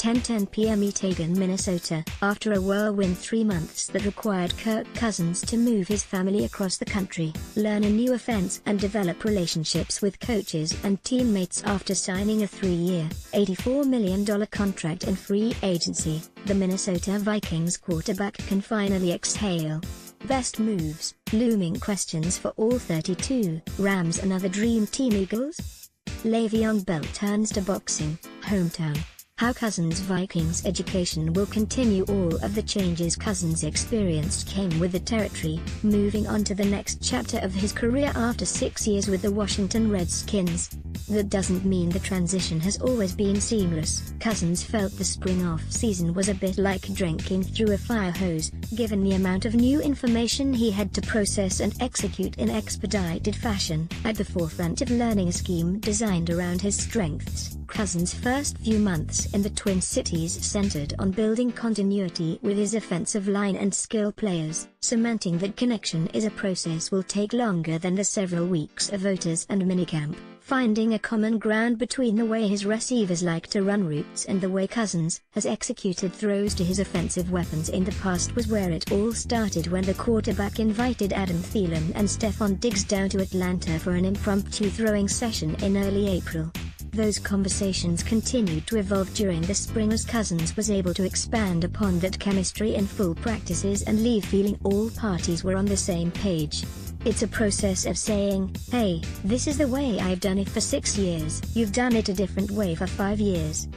10:10 p.m. ETEAGAN, Minnesota. After a whirlwind 3 months that required Kirk Cousins to move his family across the country, learn a new offense and develop relationships with coaches and teammates after signing a 3-year, $84 million contract in free agency, the Minnesota Vikings quarterback can finally exhale. Best moves, looming questions for all 32. Rams another dream team. Eagles? Le'Veon Bell turns to boxing, hometown. How Cousins Vikings education will continue. All of the changes Cousins experienced came with the territory, moving on to the next chapter of his career after 6 years with the Washington Redskins. That doesn't mean the transition has always been seamless. Cousins felt the spring off-season was a bit like drinking through a fire hose, given the amount of new information he had to process and execute in expedited fashion. At the forefront of learning a scheme designed around his strengths, Cousins' first few months in the Twin Cities centered on building continuity with his offensive line and skill players. Cementing that connection is a process will take longer than the several weeks of OTAs and minicamp. Finding a common ground between the way his receivers like to run routes and the way Cousins has executed throws to his offensive weapons in the past was where it all started when the quarterback invited Adam Thielen and Stephon Diggs down to Atlanta for an impromptu throwing session in early April. Those conversations continued to evolve during the spring as Cousins was able to expand upon that chemistry in full practices and leave feeling all parties were on the same page. It's a process of saying, hey, this is the way I've done it for 6 years. You've done it a different way for 5 years.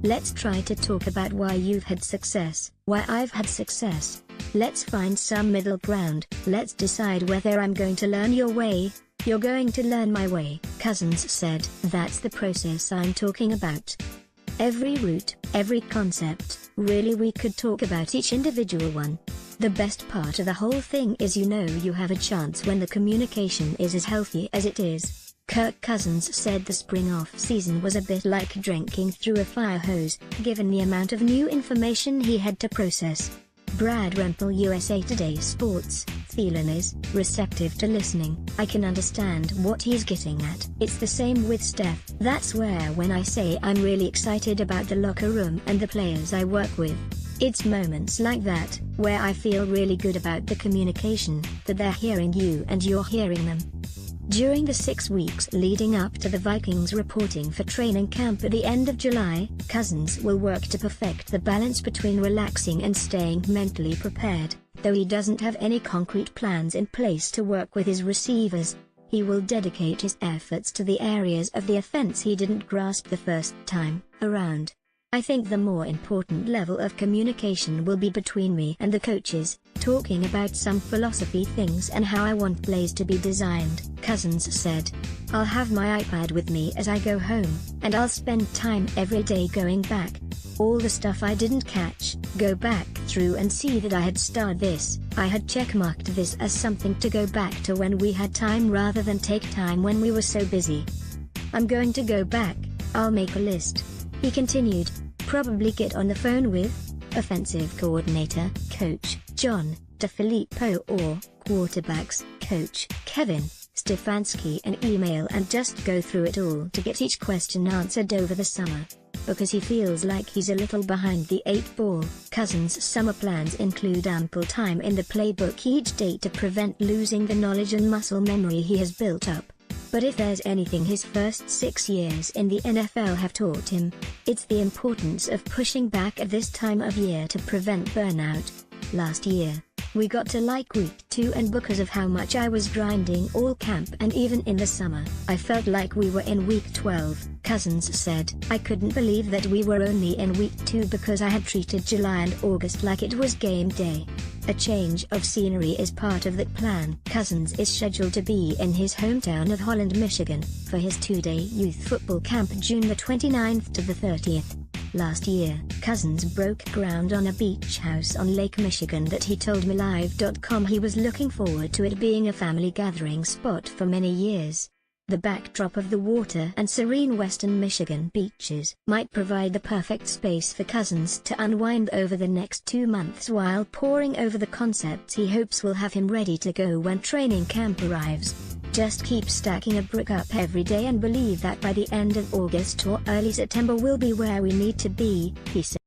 Let's try to talk about why you've had success, why I've had success. Let's find some middle ground. Let's decide whether I'm going to learn your way. You're going to learn my way, Cousins said. That's the process I'm talking about. Every route, every concept, really we could talk about each individual one. The best part of the whole thing is you know you have a chance when the communication is as healthy as it is. Kirk Cousins said the spring off-season was a bit like drinking through a fire hose, given the amount of new information he had to process. Brad Rempel, USA Today Sports. Thielen is receptive to listening. I can understand what he's getting at. It's the same with Steph. That's where when I say I'm really excited about the locker room and the players I work with. It's moments like that, where I feel really good about the communication, that they're hearing you and you're hearing them. During the 6 weeks leading up to the Vikings reporting for training camp at the end of July, Cousins will work to perfect the balance between relaxing and staying mentally prepared. Though he doesn't have any concrete plans in place to work with his receivers, he will dedicate his efforts to the areas of the offense he didn't grasp the first time around. I think the more important level of communication will be between me and the coaches, talking about some philosophy things and how I want plays to be designed, Cousins said. I'll have my iPad with me as I go home, and I'll spend time every day going back. All the stuff I didn't catch, go back through and see that I had starred this, I had checkmarked this as something to go back to when we had time rather than take time when we were so busy. I'm going to go back, I'll make a list. He continued. Probably get on the phone with offensive coordinator, Coach John DeFilippo or quarterbacks, Coach Kevin Stefanski and email and just go through it all to get each question answered over the summer. Because he feels like he's a little behind the 8 ball, Cousins' summer plans include ample time in the playbook each day to prevent losing the knowledge and muscle memory he has built up. But if there's anything his first 6 years in the NFL have taught him, it's the importance of pushing back at this time of year to prevent burnout. Last year, we got to like week 2 and because of how much I was grinding all camp and even in the summer, I felt like we were in week 12, Cousins said. I couldn't believe that we were only in week 2 because I had treated July and August like it was game day. A change of scenery is part of that plan. Cousins is scheduled to be in his hometown of Holland, Michigan, for his 2-day youth football camp June the 29th to the 30th. Last year, Cousins broke ground on a beach house on Lake Michigan that he told MLive.com he was looking forward to it being a family gathering spot for many years. The backdrop of the water and serene western Michigan beaches might provide the perfect space for Cousins to unwind over the next 2 months while poring over the concepts he hopes will have him ready to go when training camp arrives. Just keep stacking a brick up every day and believe that by the end of August or early September we'll be where we need to be, he said.